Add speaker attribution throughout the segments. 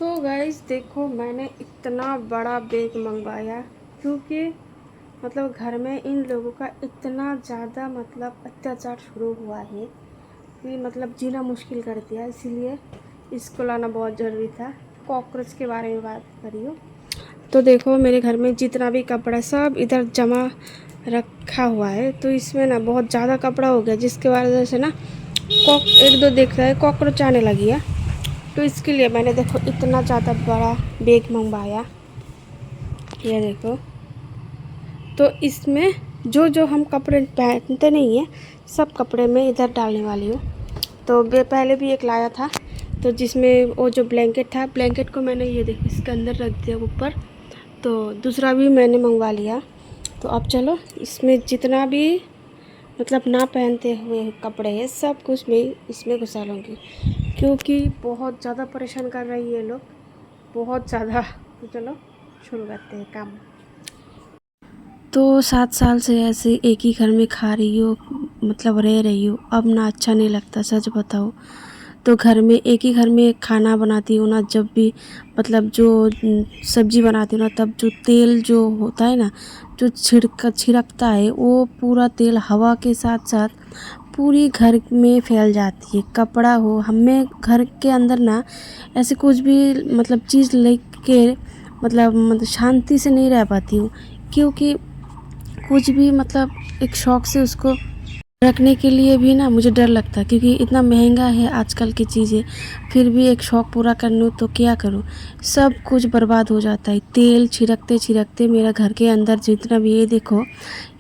Speaker 1: तो गाइस देखो, मैंने इतना बड़ा बैग मंगवाया क्योंकि मतलब घर में इन लोगों का इतना ज़्यादा मतलब अत्याचार शुरू हुआ है कि मतलब जीना मुश्किल कर दिया। इसीलिए इसको लाना बहुत ज़रूरी था। कॉकरोच के बारे में बात करी हो तो देखो, मेरे घर में जितना भी कपड़ा सब इधर जमा रखा हुआ है। तो इसमें ना बहुत ज़्यादा कपड़ा हो गया, जिसके वजह से ना एक दो देख रहा है कॉकरोच आने लगी है। तो इसके लिए मैंने देखो इतना ज़्यादा बड़ा बैग मंगवाया। ये देखो, तो इसमें जो जो हम कपड़े पहनते नहीं हैं सब कपड़े मैं इधर डालने वाली हूँ। तो पहले भी एक लाया था, तो जिसमें वो जो ब्लैंकेट था, ब्लैंकेट को मैंने ये देखो इसके अंदर रख दिया ऊपर। तो दूसरा भी मैंने मंगवा लिया। तो अब चलो, इसमें जितना भी मतलब ना पहनते हुए कपड़े हैं सब कुछ मैं इसमें घुसा लूँगी, क्योंकि बहुत ज़्यादा परेशान कर रही है लोग, बहुत ज़्यादा। तो चलो शुरू करते हैं काम। तो 7 साल से ऐसे एक ही घर में खा रही हो, मतलब रह रही हो, अब ना अच्छा नहीं लगता, सच बताओ। तो घर में एक ही घर में खाना बनाती हूँ ना, जब भी मतलब जो सब्जी बनाती हूँ ना, तब जो तेल जो होता है ना, जो छिड़कता है, वो पूरा तेल हवा के साथ साथ पूरी घर में फैल जाती है। कपड़ा हो, हमें घर के अंदर ना ऐसे कुछ भी मतलब चीज़ लेके मतलब शांति से नहीं रह पाती हूँ, क्योंकि कुछ भी मतलब एक शौक़ से उसको रखने के लिए भी ना मुझे डर लगता है, क्योंकि इतना महंगा है आजकल की चीज़ें। फिर भी एक शौक़ पूरा कर लूँ तो क्या करूँ, सब कुछ बर्बाद हो जाता है। तेल छिड़कते छिड़कते मेरा घर के अंदर जितना भी, ये देखो,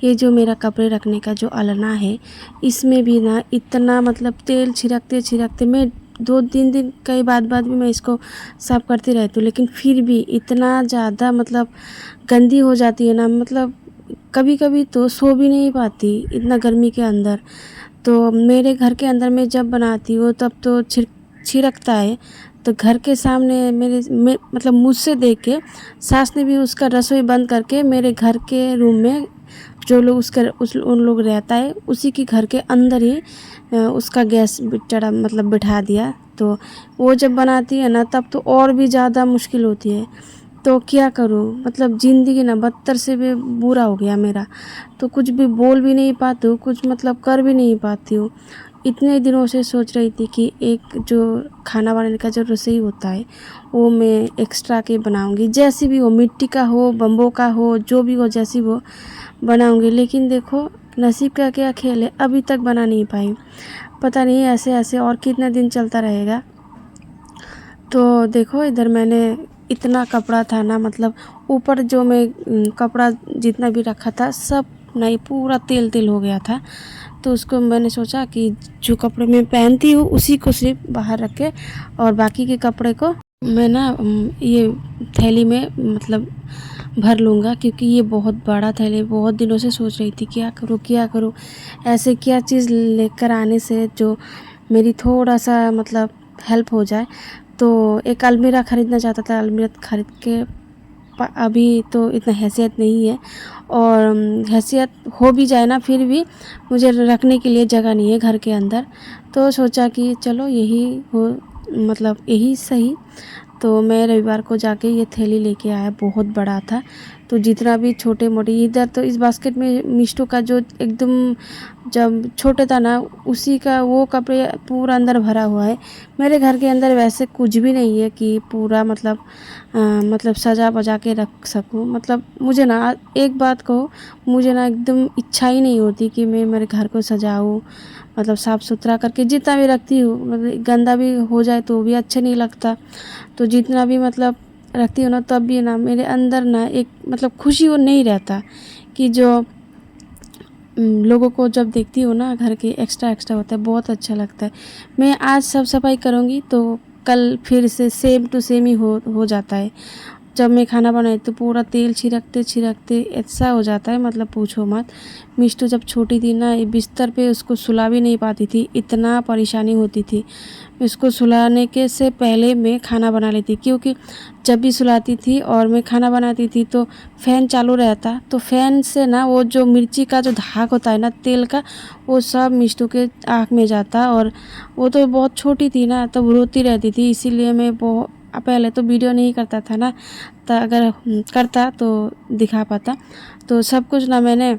Speaker 1: ये जो मेरा कपड़े रखने का जो अलना है, इसमें भी ना इतना मतलब तेल छिड़कते छिड़कते मैं 2-3 दिन कई बाद भी मैं इसको साफ़ करती रहती हूँ, लेकिन फिर भी इतना ज़्यादा मतलब गंदी हो जाती है ना, मतलब कभी कभी तो सो भी नहीं पाती इतना गर्मी के अंदर। तो मेरे घर के अंदर मैं जब बनाती हूँ तब तो छिड़कता है। तो घर के सामने मतलब मुझसे देख के सास ने भी उसका रसोई बंद करके मेरे घर के रूम में जो लोग उन लोग रहता है उसी के घर के अंदर ही उसका गैस चढ़ा मतलब बिठा दिया। तो वो जब बनाती है ना, तब तो और भी ज़्यादा मुश्किल होती है। तो क्या करूँ, मतलब ज़िंदगी ना बदतर से भी बुरा हो गया मेरा। तो कुछ भी बोल भी नहीं पाती हूँ, कुछ मतलब कर भी नहीं पाती हूँ। इतने दिनों से सोच रही थी कि एक जो खाना बनाने का जो रसोई होता है वो मैं एक्स्ट्रा के बनाऊंगी, जैसी भी हो, मिट्टी का हो, बम्बो का हो, जो भी हो, जैसी वो बनाऊंगी। लेकिन देखो नसीब का क्या खेल है, अभी तक बना नहीं पाई। पता नहीं ऐसे ऐसे और कितना दिन चलता रहेगा। तो देखो, इधर मैंने इतना कपड़ा था ना, मतलब ऊपर जो मैं कपड़ा जितना भी रखा था सब नहीं, पूरा तेल तेल हो गया था। तो उसको मैंने सोचा कि जो कपड़े मैं पहनती हूँ उसी को सिर्फ बाहर रख के और बाकी के कपड़े को मैं ना ये थैली में मतलब भर लूँगा, क्योंकि ये बहुत बड़ा थैली। बहुत दिनों से सोच रही थी क्या करूँ क्या करूँ, ऐसे क्या चीज़ लेकर आने से जो मेरी थोड़ा सा मतलब हेल्प हो जाए। तो एक अलमीरा ख़रीदना चाहता था, अलमीरा ख़रीद के अभी तो इतना हैसियत नहीं है, और हैसियत हो भी जाए ना फिर भी मुझे रखने के लिए जगह नहीं है घर के अंदर। तो सोचा कि चलो यही हो, मतलब यही सही। तो मैं रविवार को जाके ये थैली लेके आया, बहुत बड़ा था। तो जितना भी छोटे मोटे इधर, तो इस बास्केट में मिष्टू का जो एकदम जब छोटे था ना, उसी का वो कपड़े पूरा अंदर भरा हुआ है। मेरे घर के अंदर वैसे कुछ भी नहीं है कि पूरा मतलब सजा बजा के रख सकूं। मतलब मुझे ना एक बात कहो, मुझे ना एकदम इच्छा ही नहीं होती कि मैं मेरे घर को सजाऊं, मतलब साफ़ सुथरा करके। जितना भी रखती हूँ मतलब गंदा भी हो जाए तो भी अच्छा नहीं लगता। तो जितना भी मतलब रखती हूँ ना, तब भी ना मेरे अंदर ना एक मतलब खुशी वो नहीं रहता कि जो लोगों को जब देखती हूँ ना घर के एक्स्ट्रा एक्स्ट्रा होता है, बहुत अच्छा लगता है। मैं आज साफ सफाई करूँगी तो कल फिर से सेम टू सेम ही हो जाता है। जब मैं खाना बनाई तो पूरा तेल छिड़कते छिड़कते ऐसा हो जाता है, मतलब पूछो मत। मिष्टू जब छोटी थी ना, ये बिस्तर पे उसको सुला भी नहीं पाती थी, इतना परेशानी होती थी। इसको सुलाने के से पहले मैं खाना बना लेती, क्योंकि जब भी सुलाती थी और मैं खाना बनाती थी तो फ़ैन चालू रहता, तो फ़ैन से ना वो जो मिर्ची का जो धाग होता है ना तेल का, वो सब मिष्टू के आँख में जाता। और वो तो बहुत छोटी थी ना, तब रोती रहती थी, इसीलिए मैं पहले तो वीडियो नहीं करता था ना, तो अगर करता तो दिखा पाता। तो सब कुछ ना मैंने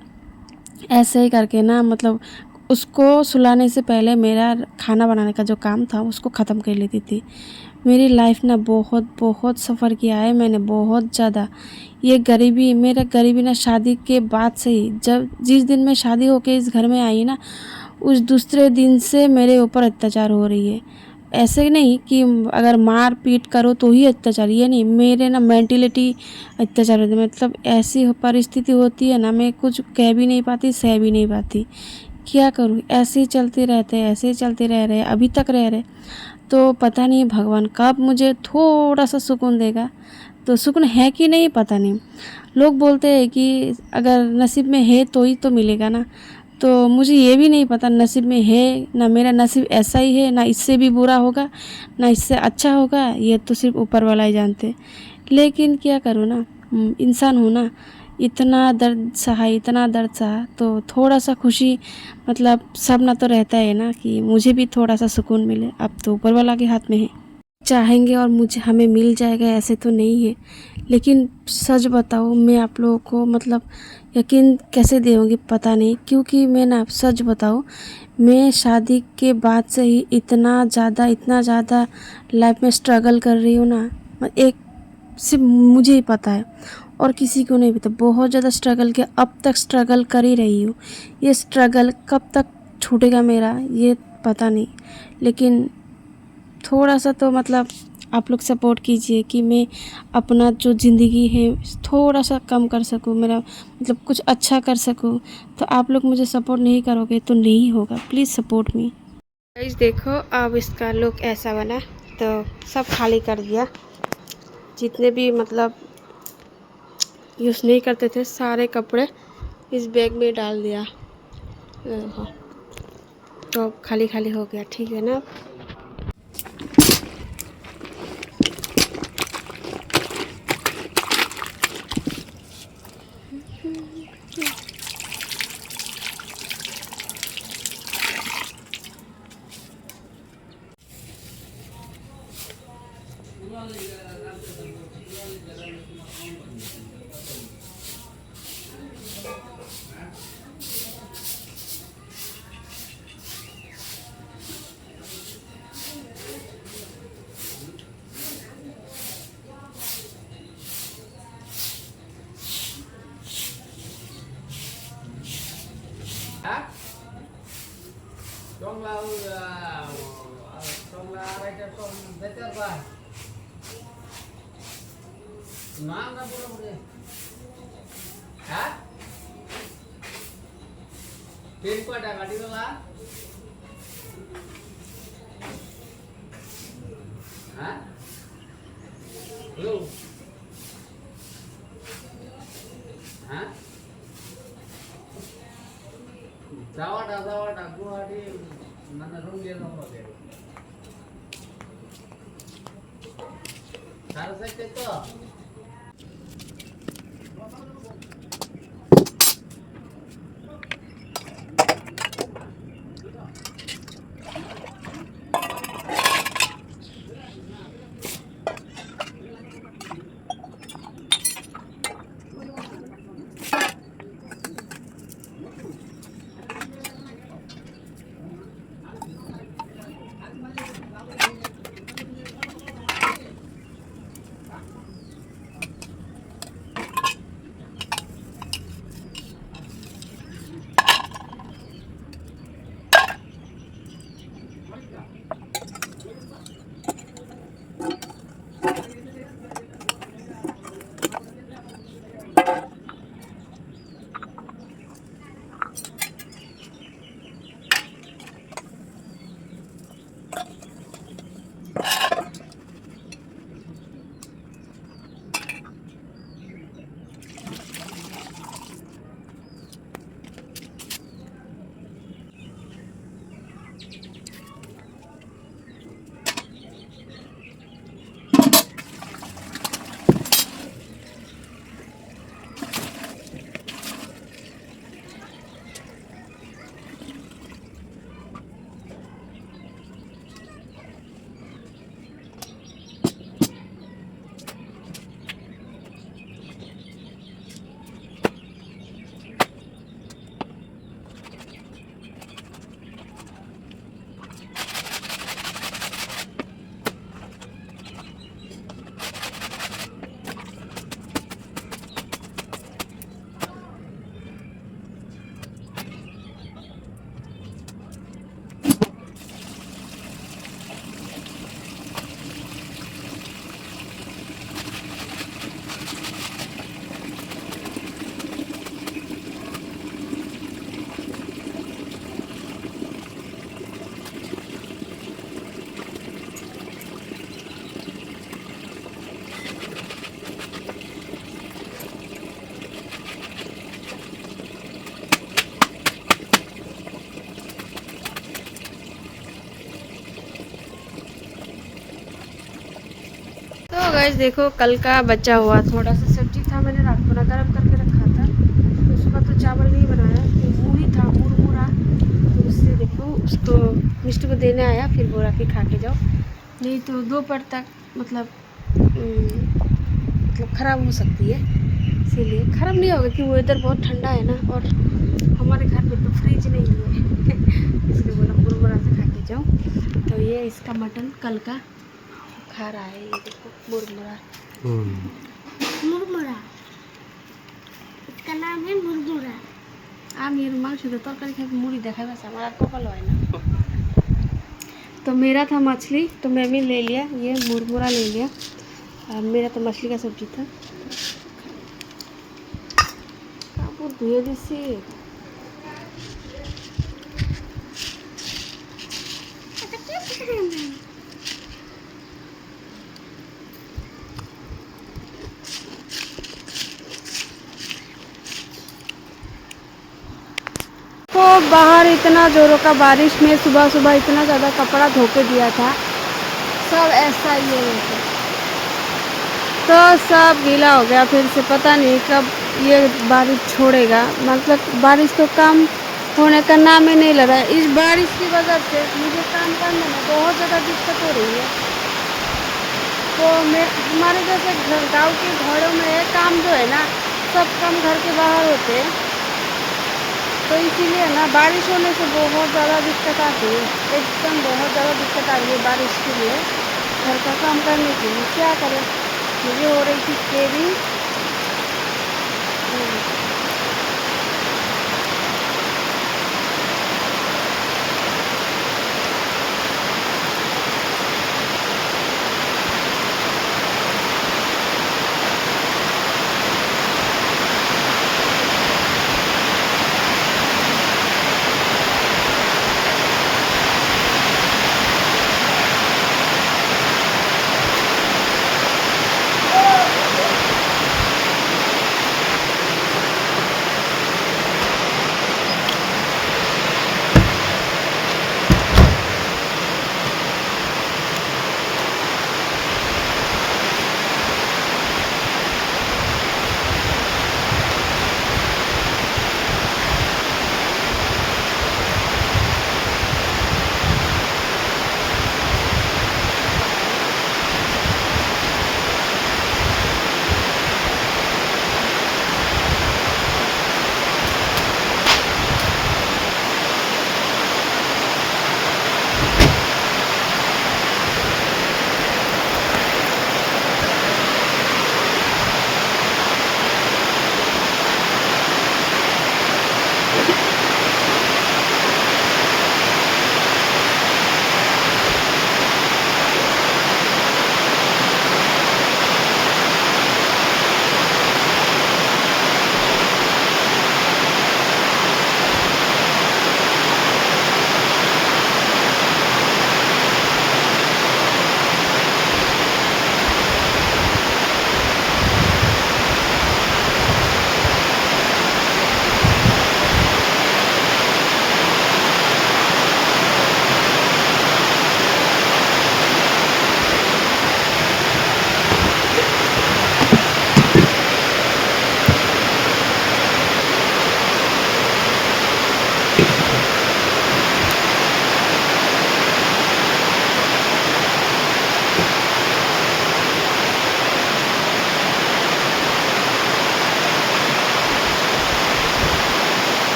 Speaker 1: ऐसे ही करके ना मतलब उसको सुलाने से पहले मेरा खाना बनाने का जो काम था उसको ख़त्म कर लेती थी। मेरी लाइफ ना बहुत बहुत सफ़र किया है मैंने, बहुत ज़्यादा। ये गरीबी, मेरा गरीबी ना शादी के बाद से ही, जब जिस दिन मैं शादी होके इस घर में आई ना, उस दूसरे दिन से मेरे ऊपर अत्याचार हो रही है। ऐसे नहीं कि अगर मार पीट करो तो ही अत्याचार, ये नहीं, मेरे ना मेंटलिटी अत्याचार होती है। मतलब ऐसी परिस्थिति होती है ना, मैं कुछ कह भी नहीं पाती, सह भी नहीं पाती। क्या करूँ, ऐसे ही चलते रहते हैं, ऐसे ही चलते रह रहे, अभी तक रह रहे। तो पता नहीं भगवान कब मुझे थोड़ा सा सुकून देगा। तो सुकून है कि नहीं पता नहीं। लोग बोलते हैं कि अगर नसीब में है तो ही तो मिलेगा ना, तो मुझे ये भी नहीं पता नसीब में है ना, मेरा नसीब ऐसा ही है ना, इससे भी बुरा होगा ना इससे अच्छा होगा, ये तो सिर्फ ऊपर वाला ही जानते। लेकिन क्या करूँ ना, इंसान हूँ ना, इतना दर्द सहा, इतना दर्द सहा, तो थोड़ा सा खुशी मतलब सब ना तो रहता है ना कि मुझे भी थोड़ा सा सुकून मिले। अब तो ऊपर वाला के हाथ में है, चाहेंगे और मुझे हमें मिल जाएगा ऐसे तो नहीं है। लेकिन सच बताओ, मैं आप लोगों को मतलब यकीन कैसे दूँगी पता नहीं, क्योंकि मैं ना सच बताऊँ, मैं शादी के बाद से ही इतना ज़्यादा लाइफ में स्ट्रगल कर रही हूँ ना, एक सिर्फ मुझे ही पता है और किसी को नहीं पता। बहुत ज़्यादा स्ट्रगल किया, अब तक स्ट्रगल कर ही रही हूँ। ये स्ट्रगल कब तक छूटेगा मेरा ये पता नहीं, लेकिन थोड़ा सा तो मतलब आप लोग सपोर्ट कीजिए कि मैं अपना जो ज़िंदगी है थोड़ा सा कम कर सकूँ, मेरा मतलब कुछ अच्छा कर सकूँ। तो आप लोग मुझे सपोर्ट नहीं करोगे तो नहीं होगा, प्लीज़ सपोर्ट मी। गाइस देखो, अब इसका लुक ऐसा बना, तो सब खाली कर दिया। जितने भी मतलब यूज़ नहीं करते थे सारे कपड़े इस बैग में डाल दिया। हाँ, तो खाली खाली हो गया, ठीक है ना। गाइस देखो, कल का बचा हुआ थोड़ा सा सब्जी था, मैंने रात को ना गर्म करके रखा था। तो सुबह तो चावल नहीं बनाया, तो मूढ़ी था मुरमुरा, तो उससे देखो उसको मिष्टी को देने आया, फिर बोला कि खा के जाओ, नहीं तो दोपहर तक मतलब ख़राब हो सकती है। इसीलिए ख़राब नहीं होगा कि वेदर बहुत ठंडा है ना, और हमारे घर में तो फ्रिज नहीं है इसलिए बोला मुरमुरा से खा के जाओ। तो ये इसका मटन कल का खा रहा है, ये देखो मुरमुरा। मुरमुरा इसका नाम है मुरमुरा। আমি এর মাংস দিয়ে তরকারি খাই মুড়ি দেখাই बस हमारा कपाल है ना। तो मेरा था मछली, तो मैं भी ले लिया, ये मुरमुरा ले लिया। मेरा तो मछली का सब्जी था। कापूर धुए जैसे तो बाहर इतना जोरों का बारिश में सुबह सुबह इतना ज़्यादा कपड़ा धो के दिया था, सब ऐसा ही है, तो सब गीला हो गया। फिर से पता नहीं कब ये बारिश छोड़ेगा, मतलब बारिश तो कम होने का नाम ही नहीं ले रहा है। इस बारिश की वजह से मुझे काम करने में बहुत ज़्यादा दिक्कत हो रही है। तो मैं हमारे जैसे गाँव के घरों में काम जो है ना, सब काम घर के बाहर होते हैं, तो इसीलिए ना बारिश होने से बहुत ज़्यादा दिक्कत आती है, एकदम बहुत ज़्यादा दिक्कत आ रही है बारिश के लिए। घर का काम करने के लिए क्या करें, मुझे हो रही थी केवी।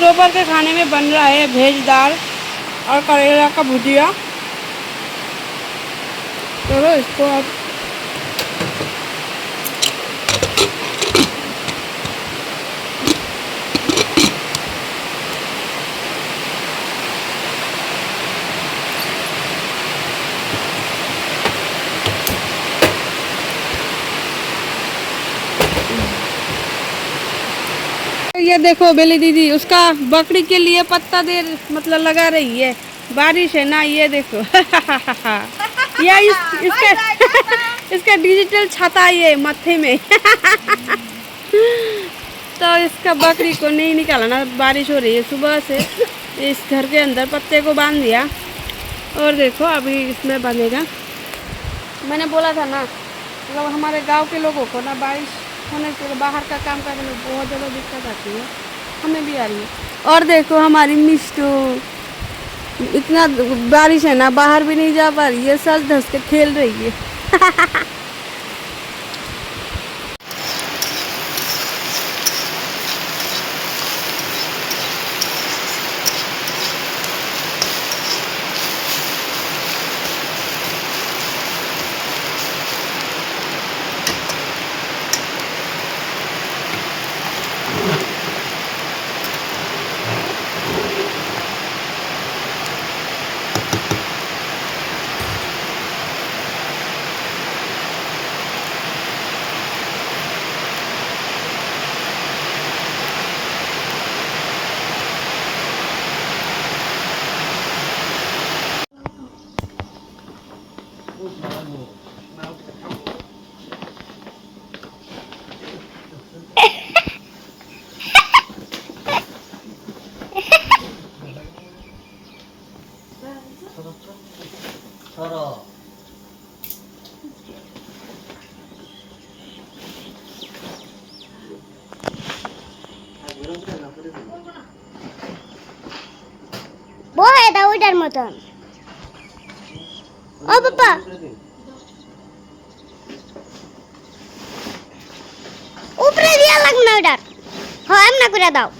Speaker 1: दोपहर के खाने में बन रहा है भेज दाल और करेला का भुजिया। चलो इसको अब ये देखो बेली दीदी उसका बकरी के लिए पत्ता दे मतलब लगा रही है। बारिश है ना, ये देखो ये इसका इसका डिजिटल छाता ये माथे में तो इसका बकरी को नहीं निकालना, बारिश हो रही है सुबह से। इस घर के अंदर पत्ते को बांध दिया और देखो अभी इसमें बंधेगा। मैंने बोला था ना, मतलब हमारे गांव के लोगों को ना बारिश होने से बाहर का काम करने में बहुत ज़्यादा दिक्कत आती है, हमें भी आ रही है। और देखो हमारी मिष्टू, इतना बारिश है ना बाहर भी नहीं जा पा रही है, सज धस के खेल रही है
Speaker 2: वो है दाऊदर मतन ओ पापा ऊपर दिया लगना उधर हाँ हम ना कुरा दाओ।